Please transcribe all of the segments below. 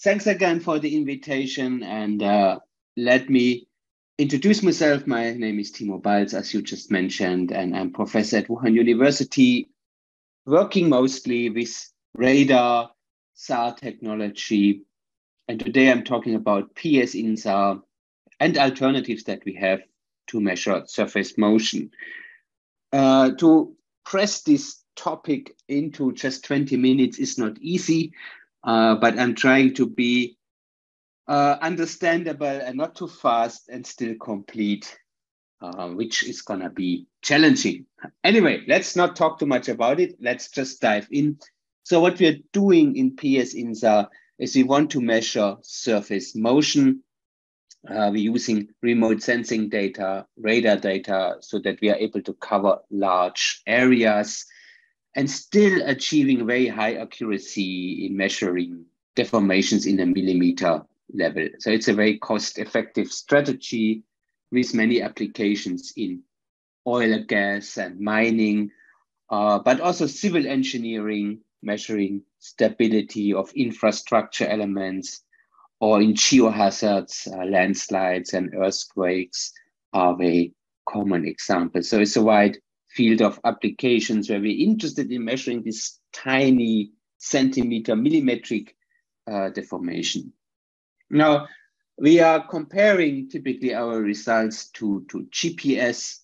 thanks again for the invitation, and let me introduce myself. My name is Timo Balz, as you just mentioned, and I'm professor at Wuhan University, working mostly with radar, SAR technology. And today I'm talking about PSInSAR and alternatives that we have to measure surface motion. To press this topic into just 20 minutes is not easy, but I'm trying to be understandable and not too fast and still complete, which is gonna be challenging. Anyway, let's not talk too much about it. Let's just dive in. So what we're doing in PSInSAR is we want to measure surface motion. We're using remote sensing data, radar data, so that we are able to cover large areas and still achieving very high accuracy in measuring deformations in a millimeter level. So it's a very cost-effective strategy with many applications in oil and gas and mining, but also civil engineering, measuring stability of infrastructure elements, or in geohazards, landslides and earthquakes are very common examples. So it's a wide field of applications where we're interested in measuring this tiny centimeter millimetric deformation. Now, we are comparing typically our results to GPS,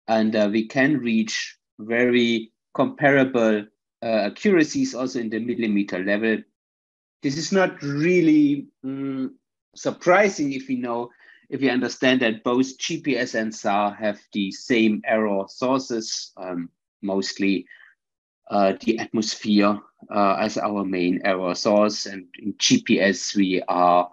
and we can reach very comparable accuracies also in the millimeter level. This is not really surprising if we understand that both GPS and SAR have the same error sources, mostly the atmosphere as our main error source. And in GPS, we are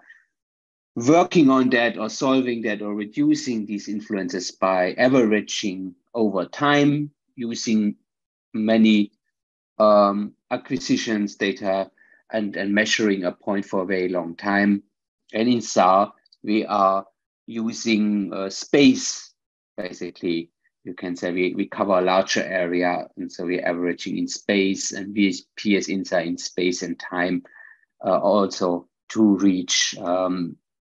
working on that or solving that or reducing these influences by averaging over time using many acquisitions data and measuring a point for a very long time. And in SAR, we are using space, basically. You can say we cover a larger area, and so we're averaging in space, and we PSInSAR in space and time also to reach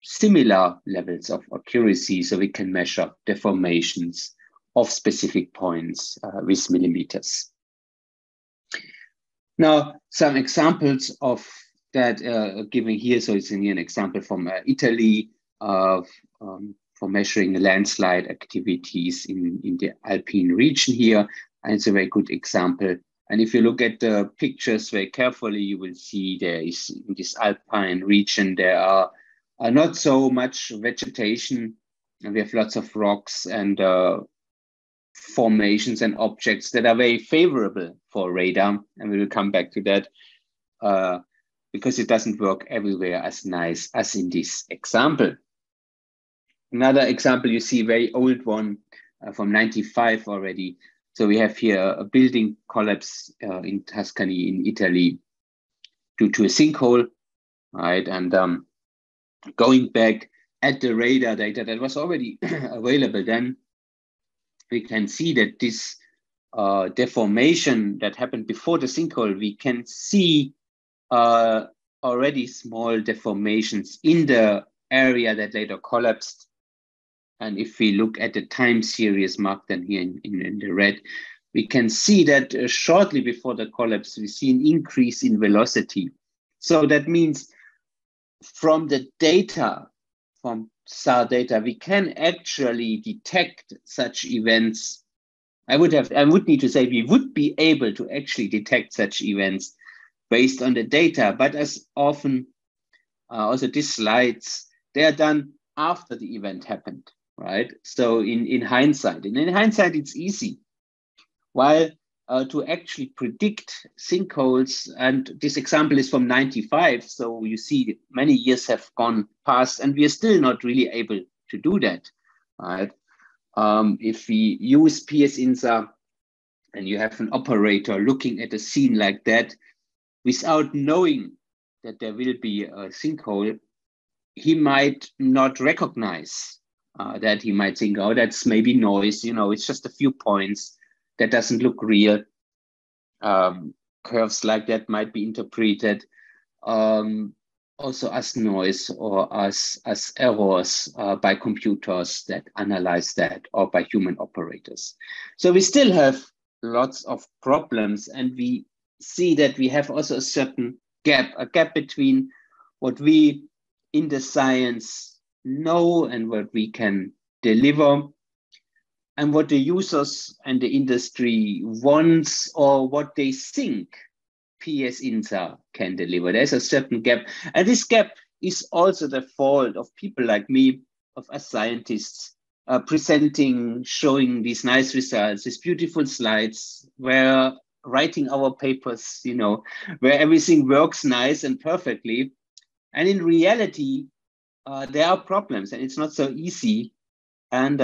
similar levels of accuracy, so we can measure deformations of specific points with millimeters. Now, some examples of that given here. So it's an example from Italy for measuring landslide activities in the Alpine region here. And it's a very good example. And if you look at the pictures very carefully, you will see there is in this Alpine region, there are not so much vegetation. And we have lots of rocks and formations and objects that are very favorable for radar, and we will come back to that because it doesn't work everywhere as nice as in this example. Another example, you see a very old one from 95 already. So we have here a building collapse in Tuscany in Italy due to a sinkhole, right? And going back at the radar data that was already available then, we can see that this deformation that happened before the sinkhole, we can see already small deformations in the area that later collapsed. And if we look at the time series marked then here in the red, we can see that shortly before the collapse, we see an increase in velocity. So that means from the data, from SAR data, we can actually detect such events. I would need to say we would be able to actually detect such events based on the data, but as often also these slides, they are done after the event happened, right? So in hindsight, and in hindsight, it's easy. While to actually predict sinkholes, and this example is from 95, so you see many years have gone past and we are still not really able to do that, right? If we use PSInSAR and you have an operator looking at a scene like that, without knowing that there will be a sinkhole, he might not recognize that. He might think, oh, that's maybe noise, it's just a few points. That doesn't look real. Curves like that might be interpreted. also as noise or as errors by computers that analyze that, or by human operators. So we still have lots of problems, and we see that we have also a certain gap, a gap between what we in the science know and what we can deliver, and what the users and the industry wants, or what they think PSInSAR can deliver. There's a certain gap. And this gap is also the fault of people like me, of us scientists, presenting, showing these nice results, these beautiful slides, where writing our papers, you know, where everything works nice and perfectly. And in reality, there are problems, and it's not so easy. And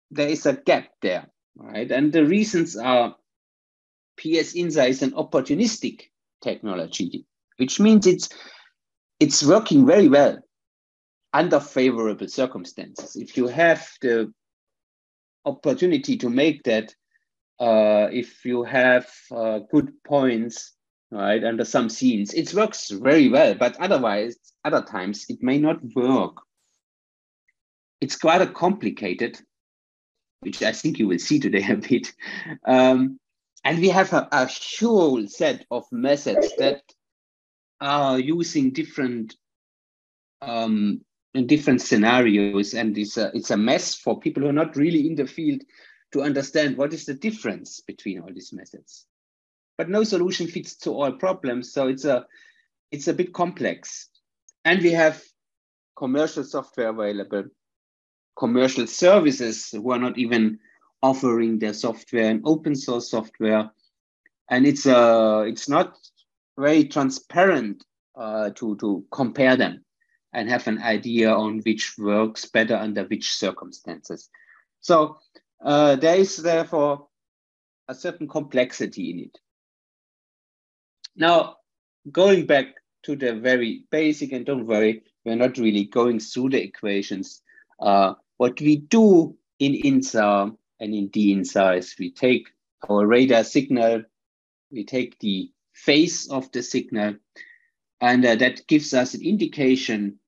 there is a gap there, right? And the reasons are, PSInSAR is an opportunistic technology, which means it's working very well under favorable circumstances. If you have the opportunity to make that, if you have good points, right, under some scenes, it works very well. But otherwise, other times it may not work. It's quite complicated, which I think you will see today a bit. And we have a whole set of methods that are using different in different scenarios, and it's a mess for people who are not really in the field to understand what is the difference between all these methods. But no solution fits to all problems, so it's a bit complex. And we have commercial software available, commercial services who are not even offering their software and open source software, and it's not very transparent to compare them and have an idea on which works better under which circumstances. So there is therefore a certain complexity in it. Now, going back to the very basic, and don't worry, we're not really going through the equations. What we do in INSAR and in DINSAR is we take our radar signal, we take the phase of the signal, and that gives us an indication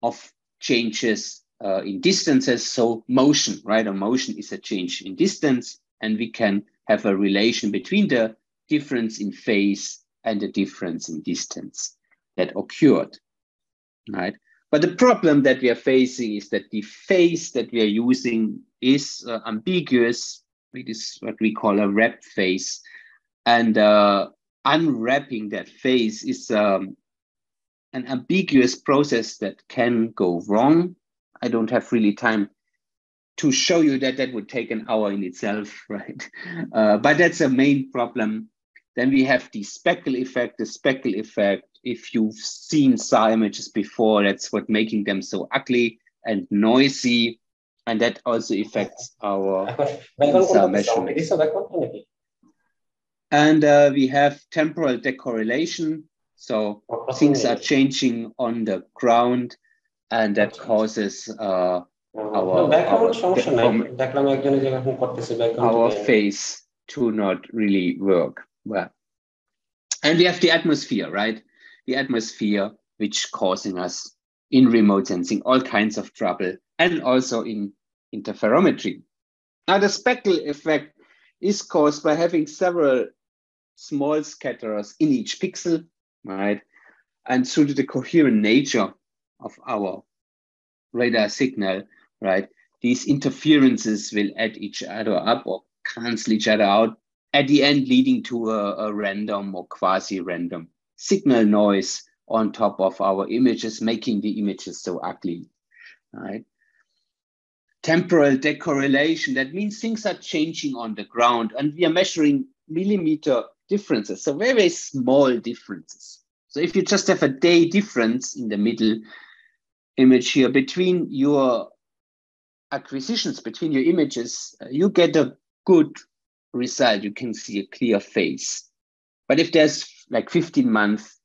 of changes in distances. So motion, right? A motion is a change in distance, and we can have a relation between the difference in phase and the difference in distance that occurred, right? But the problem that we are facing is that the phase that we are using is ambiguous. It is what we call a wrap phase. And unwrapping that phase is an ambiguous process that can go wrong. I don't have really time to show you that. That would take an hour in itself, right? But that's a main problem. Then we have the speckle effect. The speckle effect, if you've seen SAR images before, that's what making them so ugly and noisy. And that also affects our INSAR measurements. And we have temporal decorrelation. So things are changing on the ground, and that causes our phase to not really work well. And we have the atmosphere, right? The atmosphere, which causing us in remote sensing all kinds of trouble, and also in interferometry. Now, the speckle effect is caused by having several small scatterers in each pixel, right? And due to the coherent nature of our radar signal, right, these interferences will add each other up or cancel each other out, at the end leading to a random or quasi-random signal noise on top of our images, making the images so ugly, right? Temporal decorrelation, that means things are changing on the ground, and we are measuring millimeter differences, so very, very small differences. So if you just have a day difference in the middle image here between your acquisitions, between your images, you get a good result. You can see a clear face. But if there's like 15 months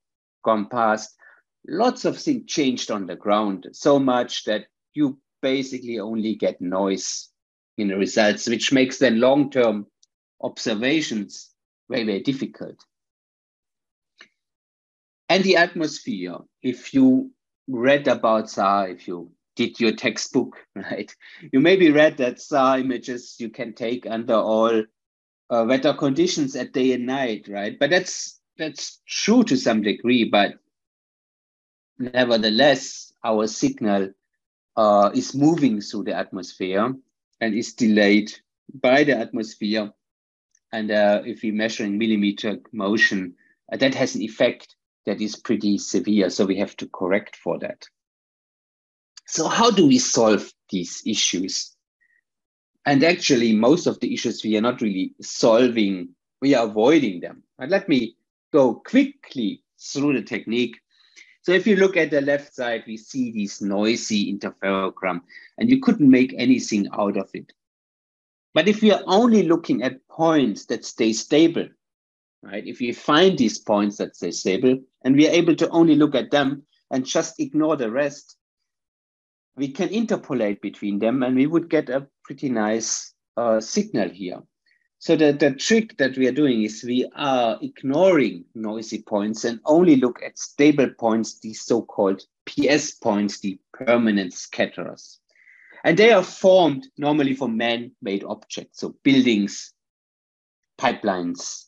gone past, lots of things changed on the ground, so much that you basically only get noise in the results, which makes then long-term observations very, very difficult. And the atmosphere, if you read about SAR, if you did your textbook, right, you maybe read that SAR images you can take under all weather conditions at day and night, right? But that's true to some degree, but nevertheless, our signal is moving through the atmosphere and is delayed by the atmosphere. And if we measure in millimeter motion, that has an effect that is pretty severe. So we have to correct for that. So how do we solve these issues? And actually, most of the issues we are not really solving, we are avoiding them. And let me go quickly through the technique. So if you look at the left side, we see this noisy interferogram, and you couldn't make anything out of it. But if we are only looking at points that stay stable, right? If we find these points that stay stable, and we are able to only look at them and just ignore the rest, we can interpolate between them, and we would get a pretty nice signal here. So the trick that we are doing is we are ignoring noisy points and only look at stable points, these so-called PS points, the permanent scatterers. And they are formed normally from man-made objects, so buildings, pipelines,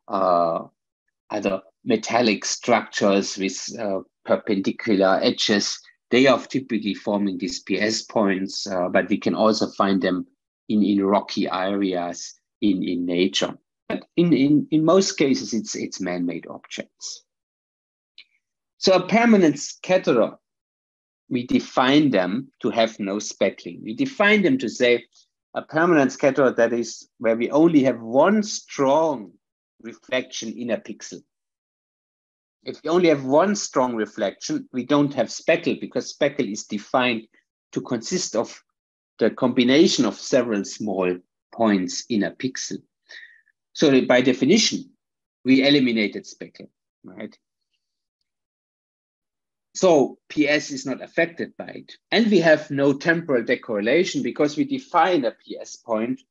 other metallic structures with perpendicular edges. They are typically forming these PS points, but we can also find them in rocky areas in nature. But in most cases, it's man-made objects. So a permanent scatterer, we define them to have no speckling. We define them to say a permanent scatterer, that is where we only have one strong reflection in a pixel. If we only have one strong reflection, we don't have speckle, because speckle is defined to consist of the combination of several small points in a pixel. So by definition, we eliminated speckle, right? So PS is not affected by it. And we have no temporal decorrelation because we define a PS point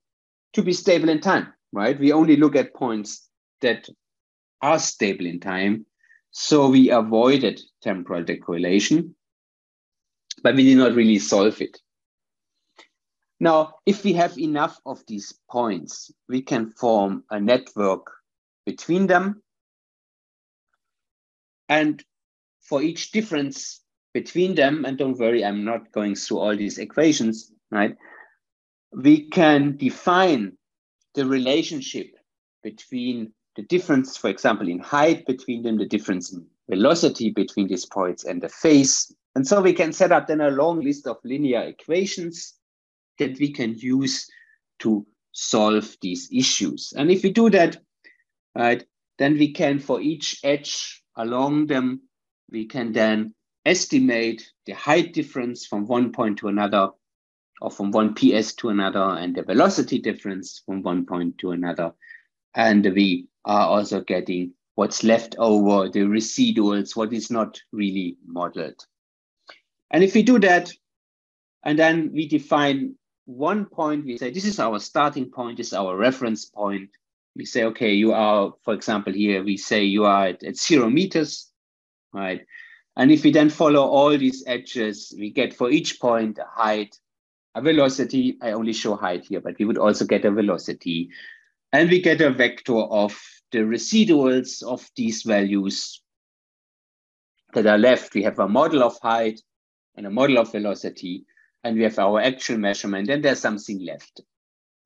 to be stable in time, right? We only look at points that are stable in time. So we avoided temporal decorrelation, but we did not really solve it. Now, if we have enough of these points, we can form a network between them. And for each difference between them, and don't worry, I'm not going through all these equations, right? We can define the relationship between the difference, for example, in height between them, the difference in velocity between these points, and the phase. And so we can set up then a long list of linear equations that we can use to solve these issues. And if we do that, right, then we can, for each edge along them, we can then estimate the height difference from one point to another, or from one PS to another, and the velocity difference from one point to another. And we are also getting what's left over, the residuals, what is not really modeled. And if we do that, and then we define one point, we say, this is our starting point, this is our reference point. We say, okay, you are, for example, here, we say you are at 0 meters, right? And if we then follow all these edges, we get for each point a height, a velocity. I only show height here, but we would also get a velocity. And we get a vector of the residuals of these values that are left. We have a model of height and a model of velocity, and we have our actual measurement, and there's something left.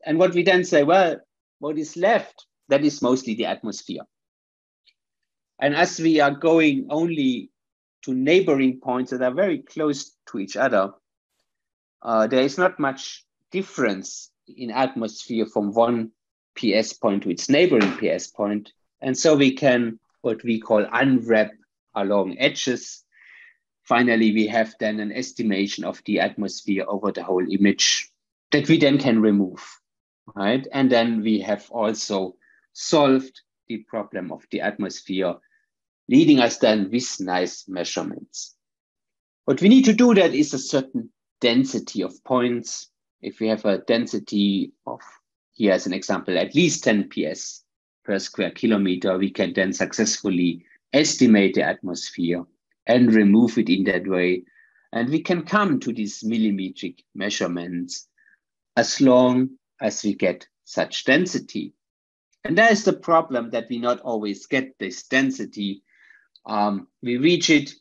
And what we then say, well, what is left? That is mostly the atmosphere. And as we are going only to neighboring points that are very close to each other, there is not much difference in atmosphere from one PS point to its neighboring PS point. And so we can, what we call, unwrap along edges. Finally, we have then an estimation of the atmosphere over the whole image that we then can remove, right? And then we have also solved the problem of the atmosphere, leading us then with nice measurements. What we need to do that is a certain density of points. If we have a density of, here as an example, at least 10 PS per square kilometer, we can then successfully estimate the atmosphere, and remove it in that way. And we can come to these millimetric measurements as long as we get such density. And that is the problem, that we not always get this density. We reach it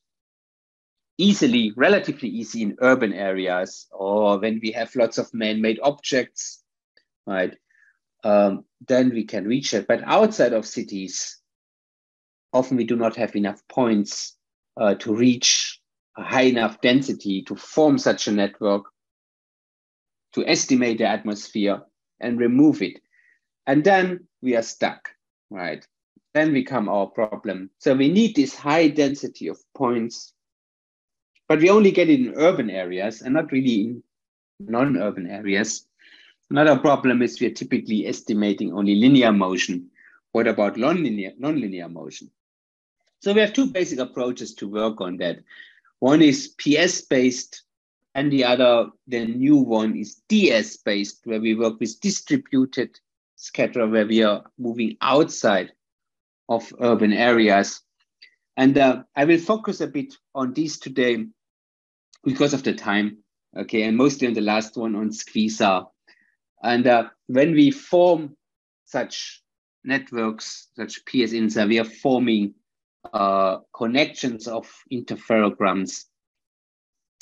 easily, relatively easy in urban areas, or when we have lots of man-made objects, right? Then we can reach it. But outside of cities, often we do not have enough points to reach a high enough density to form such a network, to estimate the atmosphere and remove it. And then we are stuck, right? Then become our problem. So we need this high density of points, but we only get it in urban areas and not really in non-urban areas. Another problem is we are typically estimating only linear motion. What about non-linear motion? So we have two basic approaches to work on that. One is PS-based, and the new one is DS-based, where we work with distributed scatter, where we are moving outside of urban areas. And I will focus a bit on these today because of the time, okay, and mostly on the last one on SQUIZAR. And when we form such networks, such PSInSAR, we are forming connections of interferograms.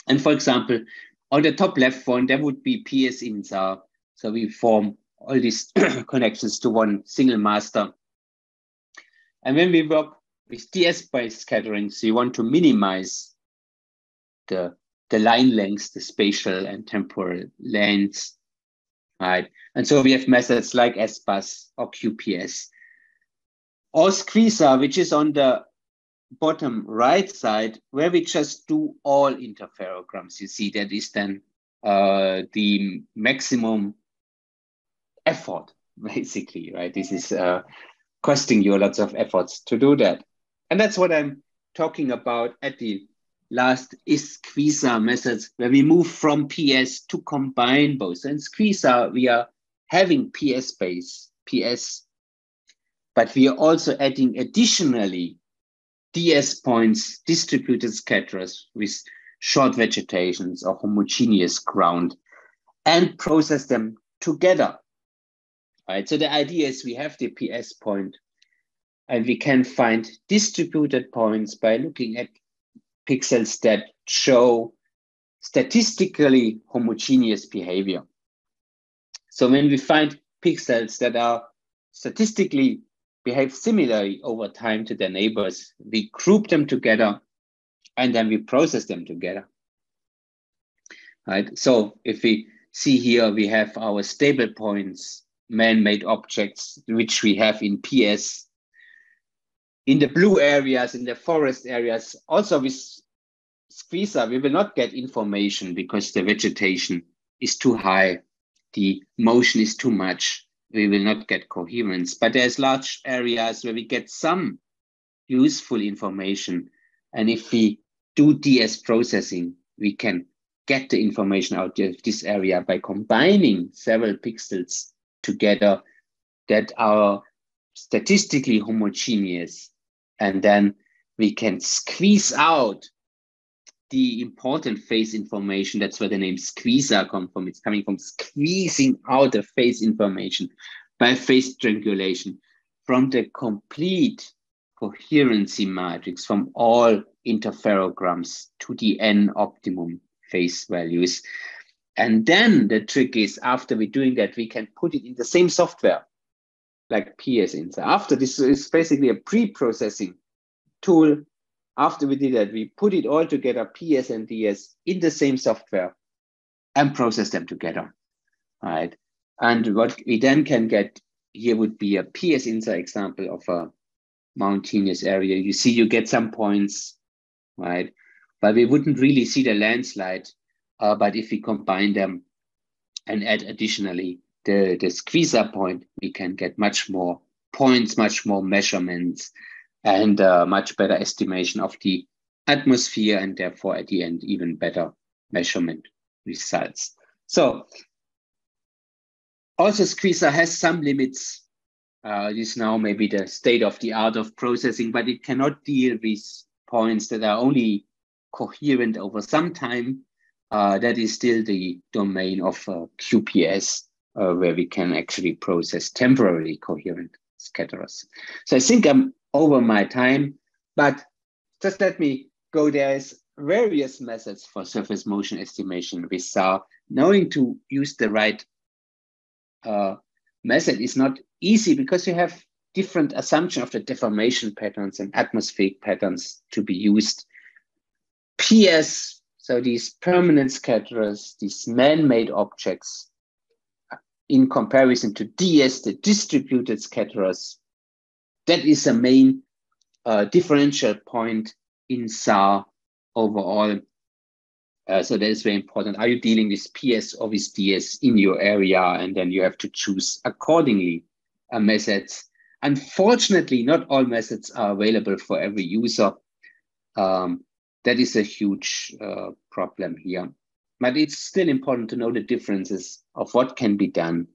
And for example, on the top left one, there would be PSInSAR. So we form all these connections to one single master. And when we work with DS-based scattering, so you want to minimize the line lengths, the spatial and temporal lengths, right? And so we have methods like SBUS or QPS. Or SQUIZAR, which is on the bottom right side, where we just do all interferograms. You see, that is then the maximum effort, basically, right? This is costing you lots of efforts to do that. And that's what I'm talking about at the last is SQUIZAR methods, where we move from PS to combine both. So in SQUIZAR, we are having PS-based PS, but we are also adding additionally DS points, distributed scatterers with short vegetations or homogeneous ground, and process them together. Right? So the idea is we have the PS point, and we can find distributed points by looking at pixels that show statistically homogeneous behavior. So when we find pixels that are statistically behave similarly over time to their neighbors, we group them together and then we process them together. Right? So if we see here, we have our stable points, man-made objects, which we have in PS. In the blue areas, in the forest areas, also with SQUIZAR, we will not get information because the vegetation is too high, the motion is too much. We will not get coherence, but there's large areas where we get some useful information. And if we do DS processing, we can get the information out of this area by combining several pixels together that are statistically homogeneous. And then we can squeeze out the important phase information. That's where the name SQUIZAR comes from. It's coming from squeezing out the phase information by phase triangulation from the complete coherency matrix from all interferograms to the n optimum phase values. And then the trick is, after we're doing that, we can put it in the same software like PSInSAR. After this is basically a pre-processing tool. After we did that, we put it all together, PS and DS, in the same software and process them together, right? And what we then can get here would be a PSInSAR example of a mountainous area. You see, you get some points, right? But we wouldn't really see the landslide. But if we combine them and add additionally the SQUIZAR point, we can get much more points, much more measurements, and much better estimation of the atmosphere, and therefore at the end, even better measurement results. So also SQUIZAR has some limits. It is now maybe the state of the art of processing, but it cannot deal with points that are only coherent over some time. That is still the domain of QPS, where we can actually process temporarily coherent scatterers. So I think I'm over my time, but just let me go. There's various methods for surface motion estimation with SAR. Knowing to use the right method is not easy because you have different assumption of the deformation patterns and atmospheric patterns to be used. PS, so these permanent scatterers, these man-made objects, in comparison to DS, the distributed scatterers, that is a main differential point in SAR overall. So that is very important. Are you dealing with PS or with DS in your area? And then you have to choose accordingly methods. Unfortunately, not all methods are available for every user. That is a huge problem here. But it's still important to know the differences of what can be done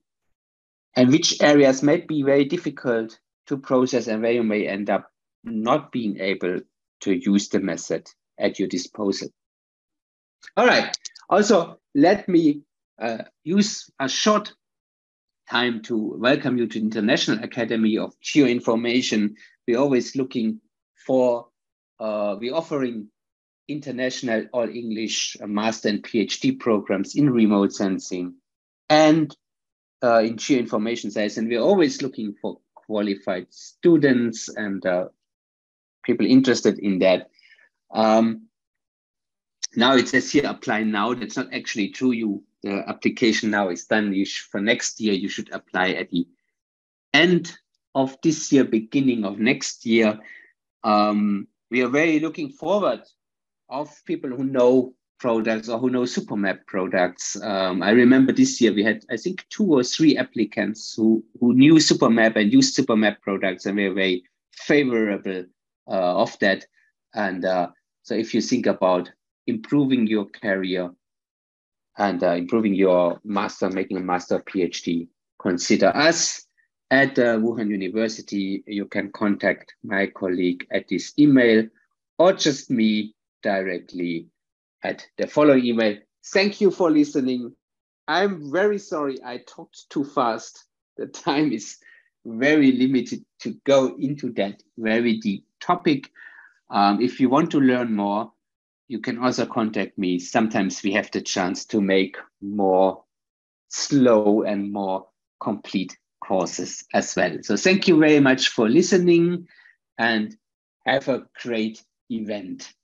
and which areas might be very difficult to process and where you may end up not being able to use the method at your disposal. All right. Also, let me use a short time to welcome you to the International Academy of GeoInformation. We're always looking for, we're offering international all English master and PhD programs in remote sensing and in GeoInformation science. And we're always looking for qualified students and people interested in that. Now it says here, apply now. That's not actually true. The application now is done. For next year, you should apply at the end of this year, beginning of next year. We are very looking forward of people who know products or who know SuperMap products. I remember this year we had, I think, 2 or 3 applicants who knew SuperMap and used SuperMap products, and we are very favorable of that. And so if you think about improving your career and improving your master, making a master PhD, consider us at Wuhan University. You can contact my colleague at this email or just me directly at the following email. Thank you for listening. I'm very sorry I talked too fast. The time is very limited to go into that very deep topic. If you want to learn more, you can also contact me. Sometimes we have the chance to make more slow and more complete courses as well. So thank you very much for listening and have a great event.